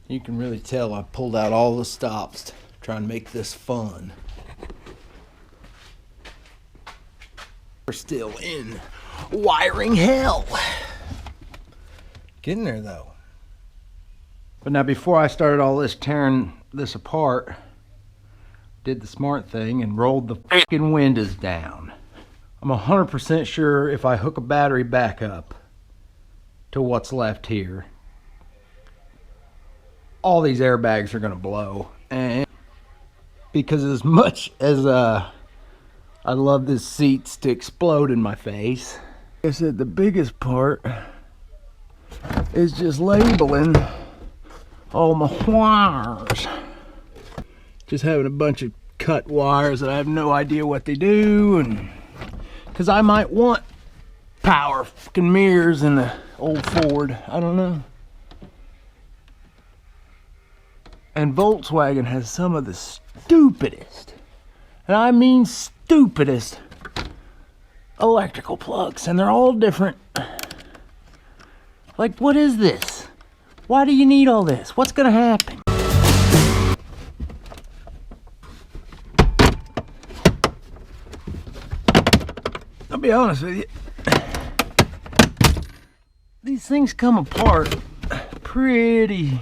You can really tell I pulled out all the stops to try and make this fun. We're still in wiring hell. Getting there though. But now before I started all this tearing this apart, did the smart thing and rolled the fucking windows down. I'm 100% sure if I hook a battery back up to what's left here, all these airbags are gonna blow. And because as much as I love these seats to explode in my face, like I said, the biggest part is just labeling all my wires. Just having a bunch of cut wires that I have no idea what they do, and because I might want power fucking mirrors in the old Ford, I don't know. And Volkswagen has some of the stupidest, and I mean stupidest, electrical plugs, and they're all different. Like, what is this? Why do you need all this? What's gonna happen? I'll be honest with you, these things come apart pretty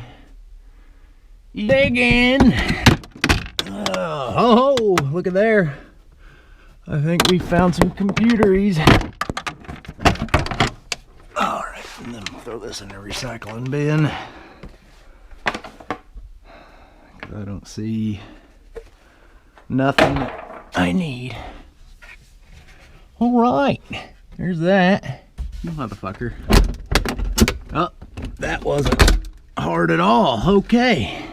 easy. Dig in. Oh, look at there. I think we found some computeries. All right, and then we'll throw this in the recycling bin. Because I don't see nothing that I need. All right, there's that. You motherfucker. Oh, that wasn't hard at all. Okay.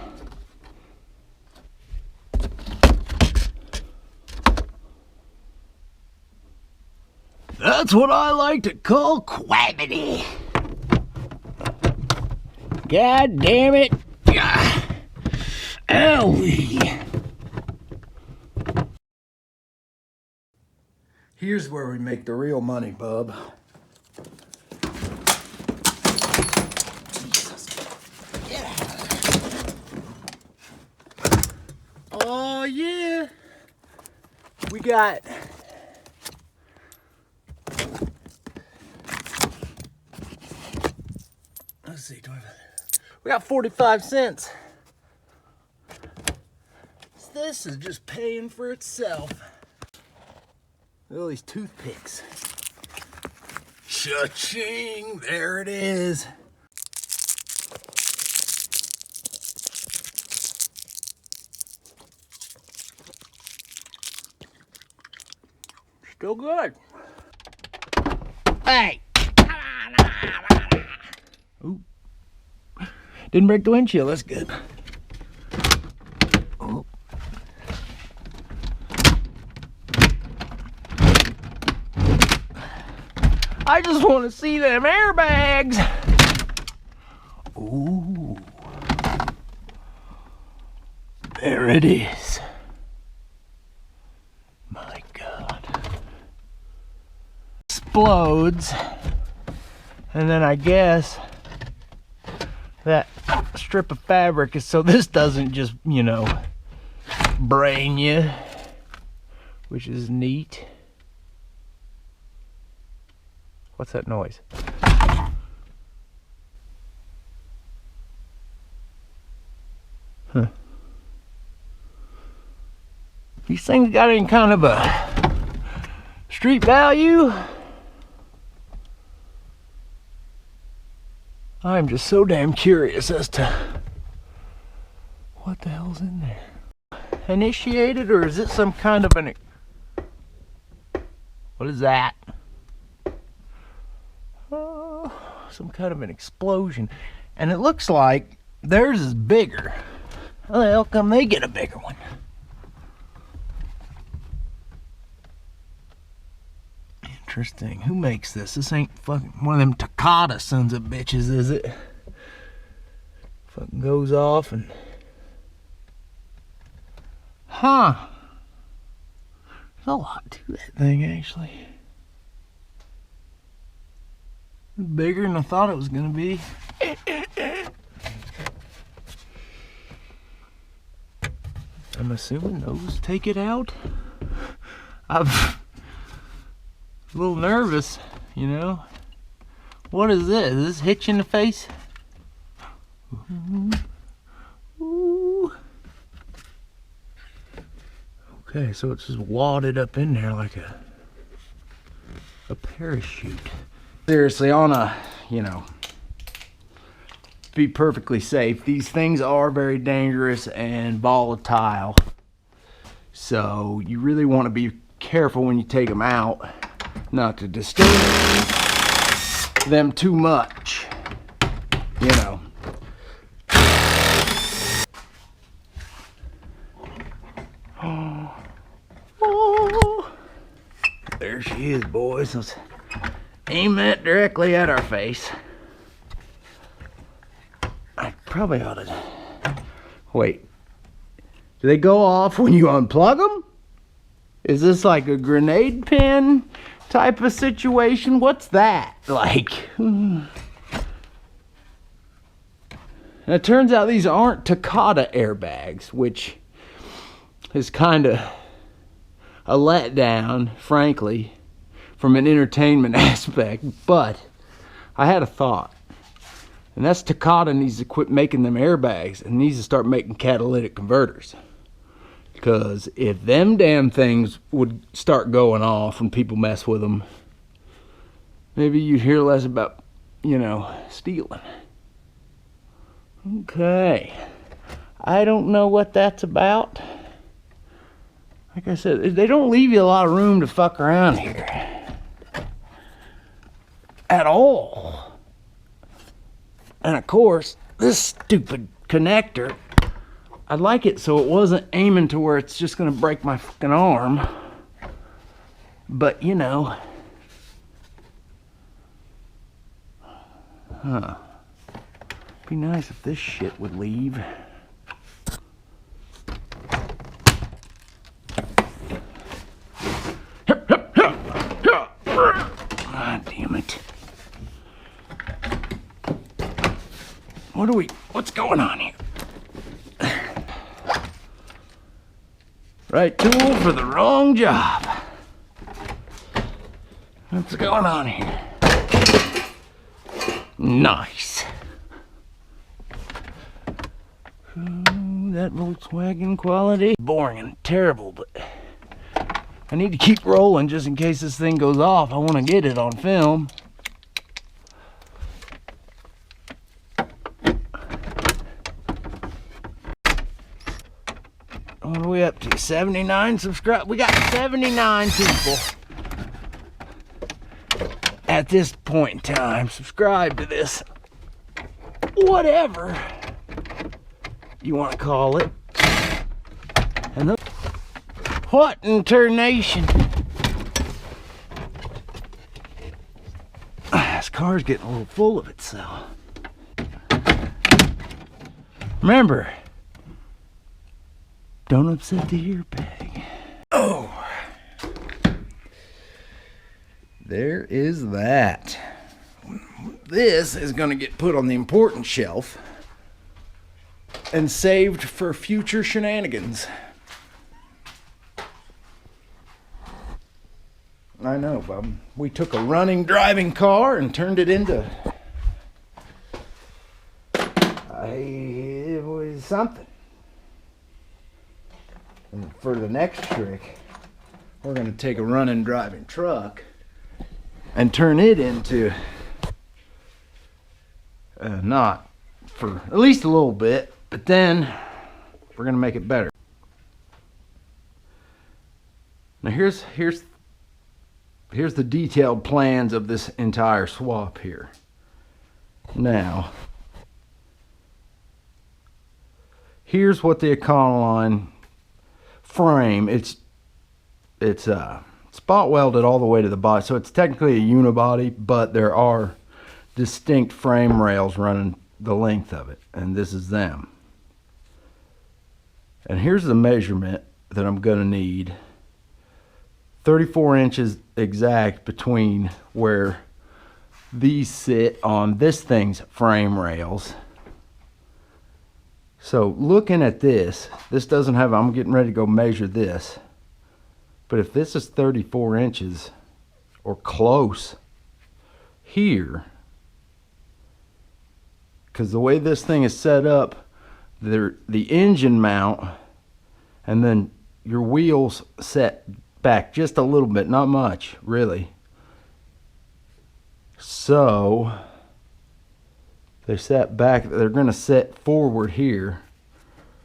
That's what I like to call quality. God damn it. Owie. Here's where we make the real money, bub. Yeah. Oh yeah. We got let's see, we got 45 cents. This is just paying for itself. Look at all these toothpicks. Cha-ching, there it is. Still good. Hey. Ooh. Didn't break the windshield, that's good. Oh. I just want to see them airbags. Ooh. There it is. My God. Explodes. And then I guess that strip of fabric is so this doesn't just, you know, brain you, which is neat. What's that noise? Huh. These things got any kind of a street value? I'm just so damn curious as to what the hell's in there. Initiated, or is it some kind of an... What is that? Oh, some kind of an explosion. And it looks like theirs is bigger. How the hell come they get a bigger one? Interesting. Who makes this? This ain't fucking one of them Takata sons of bitches, is it? Fucking goes off and... Huh. There's a lot to that thing, actually. Bigger than I thought it was gonna be. I'm assuming those take it out. I'm a little nervous, you know. What is this? Is this hitch in the face? Ooh. Okay, so it's just wadded up in there like a parachute. Seriously, on a, you know, be perfectly safe, these things are very dangerous and volatile. So you really want to be careful when you take them out, not to disturb them too much, you know. Oh, there she is, boys. Let's aim that directly at our face. I probably ought to wait. Do they go off when you unplug them? Is this like a grenade pin type of situation? What's that like? And it turns out these aren't Takata airbags, which is kind of a letdown, frankly, from an entertainment aspect. But I had a thought, and that's Takata needs to quit making them airbags and needs to start making catalytic converters. Because if them damn things would start going off when people mess with them, maybe you'd hear less about, you know, stealing. Okay. I don't know what that's about. Like I said, they don't leave you a lot of room to fuck around here. At all. And of course, this stupid connector, I'd like it so it wasn't aiming to where it's just gonna break my fucking arm. But you know. Huh. Be nice if this shit would leave. Ah, damn it. What's going on here? Right tool for the wrong job. What's going on here? Nice. Ooh, that Volkswagen quality. Boring and terrible, but I need to keep rolling just in case this thing goes off. I want to get it on film. What are we up to? 79 subscribers. We got 79 people at this point in time subscribe to this, whatever you want to call it. And what in tarnation? This car's getting a little full of itself. Remember, don't upset the airbag. Oh, there is that. This is going to get put on the important shelf and saved for future shenanigans. I know, Bob. We took a running, driving car and turned it into it was something. And for the next trick, we're going to take a running, driving truck and turn it into not for at least a little bit, but then we're going to make it better. Now here's the detailed plans of this entire swap here. Now, here's what the Econoline frame, it's spot welded all the way to the body, so it's technically a unibody, but there are distinct frame rails running the length of it, and this is them. And here's the measurement that I'm gonna need. 34 inches exact between where these sit on this thing's frame rails So looking at this doesn't have, I'm getting ready to go measure this. But if this is 34 inches or close here, because the way this thing is set up, the engine mount and then your wheels set back just a little bit, not much really. So they set back, they're going to set forward here.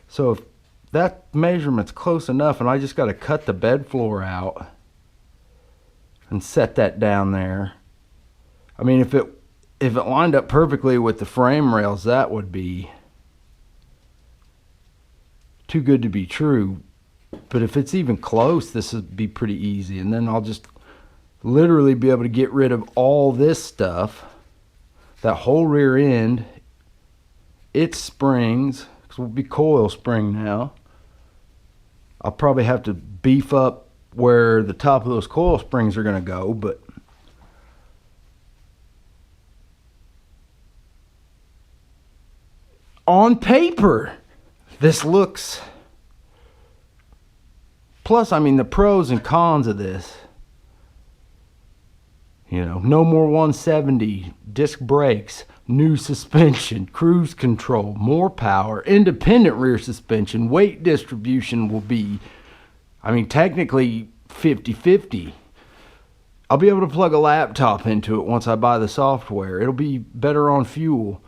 So if that measurement's close enough, and I just got to cut the bed floor out and set that down there. I mean, if it lined up perfectly with the frame rails, that would be too good to be true. But if it's even close, this would be pretty easy. And then I'll just literally be able to get rid of all this stuff, that whole rear end, its springs, because we'll be coil spring now. I'll probably have to beef up where the top of those coil springs are going to go, but on paper, this looks, plus, I mean, the pros and cons of this, you know, no more 170, disc brakes, new suspension, cruise control, more power, independent rear suspension, weight distribution will be, I mean, technically 50-50. I'll be able to plug a laptop into it once I buy the software. It'll be better on fuel.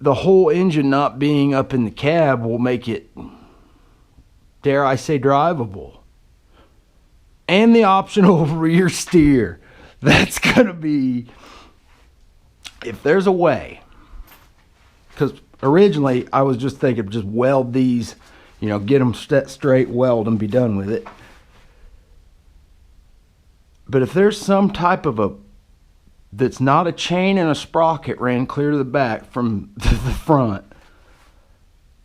The whole engine not being up in the cab will make it, dare I say, drivable. And the optional rear steer. That's gonna be, if there's a way, because originally I was just thinking just weld these, you know, get them straight, weld and be done with it. But if there's some type of a, that's not a chain and a sprocket ran clear to the back from the front,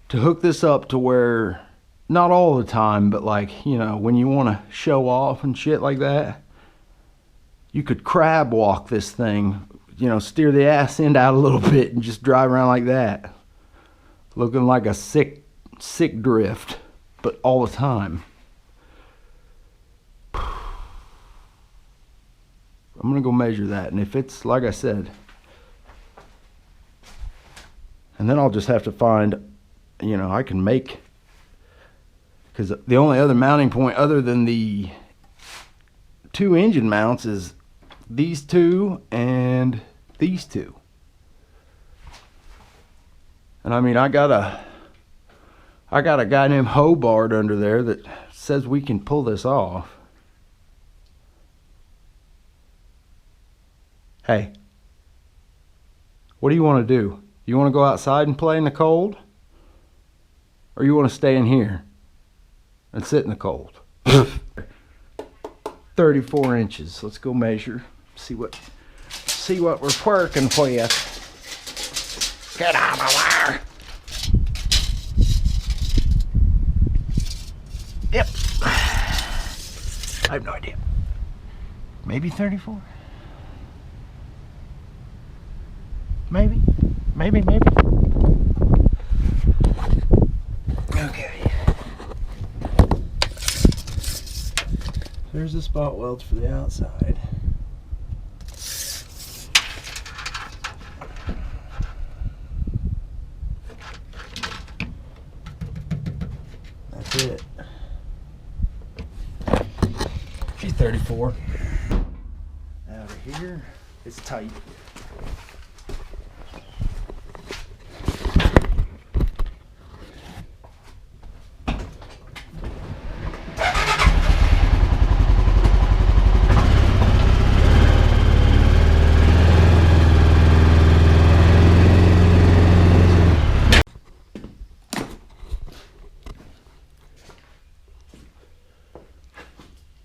to hook this up to where, not all the time, but like, you know, when you want to show off and shit like that, you could crab walk this thing, you know, steer the ass end out a little bit and just drive around like that, looking like a sick drift, but all the time. I'm gonna go measure that, and if it's like I said, and then I'll just have to find, you know, I can make, because the only other mounting point other than the two engine mounts is these two and these two. And I mean, I got a guy named Hobart under there that says we can pull this off. Hey, what do you want to do? You want to go outside and play in the cold? Or you want to stay in here and sit in the cold? 34 inches. Let's go measure. See what we're working with. Get out of there. Yep. I have no idea. Maybe 34. Maybe. Okay. There's the spot welds for the outside. That's it. She's 34. Out of here, it's tight.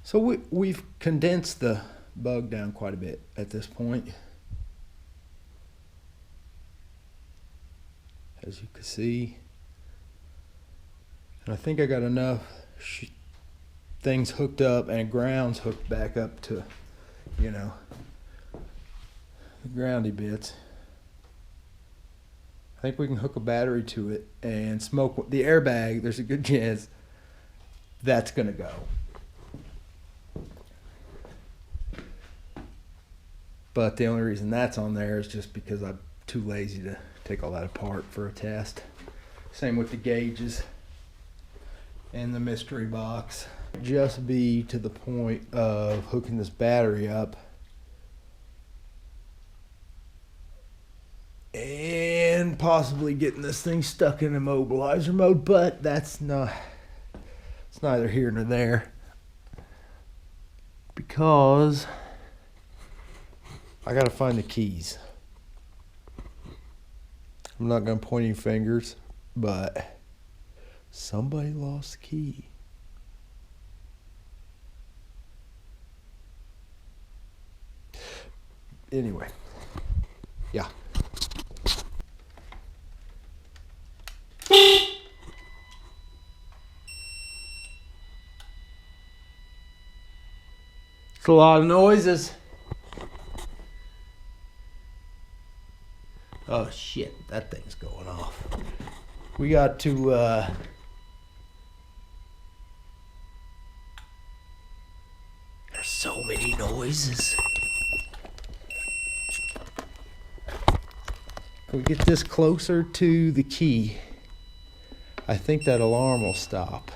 So we've condensed the bug down quite a bit at this point. As you can see. And I think I got enough things hooked up and grounds hooked back up to, you know, the groundy bits. I think we can hook a battery to it and smoke the airbag. There's a good chance that's gonna go. But the only reason that's on there is just because I'm too lazy to take all that apart for a test. Same with the gauges and the mystery box. Just be to the point of hooking this battery up and possibly getting this thing stuck in immobilizer mode, but it's neither here nor there, because I gotta find the keys. I'm not gonna point any fingers, but somebody lost the key. Anyway, yeah. It's a lot of noises. Oh shit, that thing's going off. We got to there's so many noises. Can we get this closer to the key? I think that alarm will stop.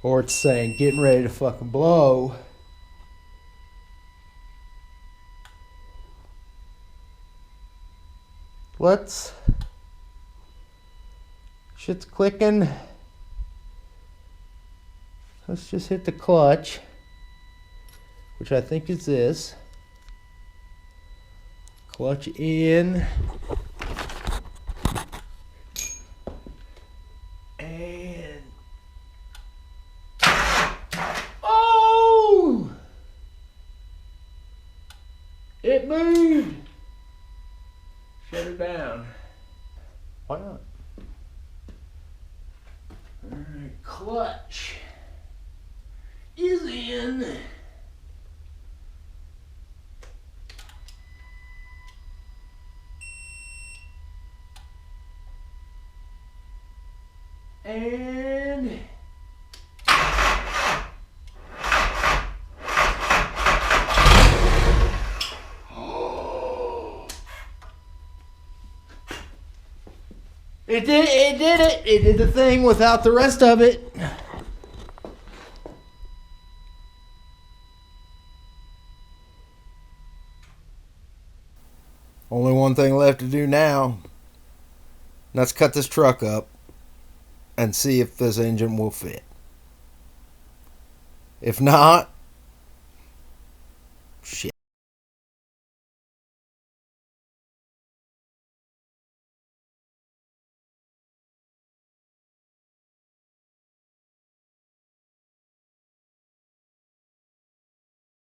Or it's saying getting ready to fucking blow. Shit's clicking. Let's just hit the clutch, which I think is this. Clutch in. And oh! It moved. Shut it down. Why not? Alright, clutch is in. And it did it. It did the thing without the rest of it. Only one thing left to do now. Let's cut this truck up and see if this engine will fit. If not, shit.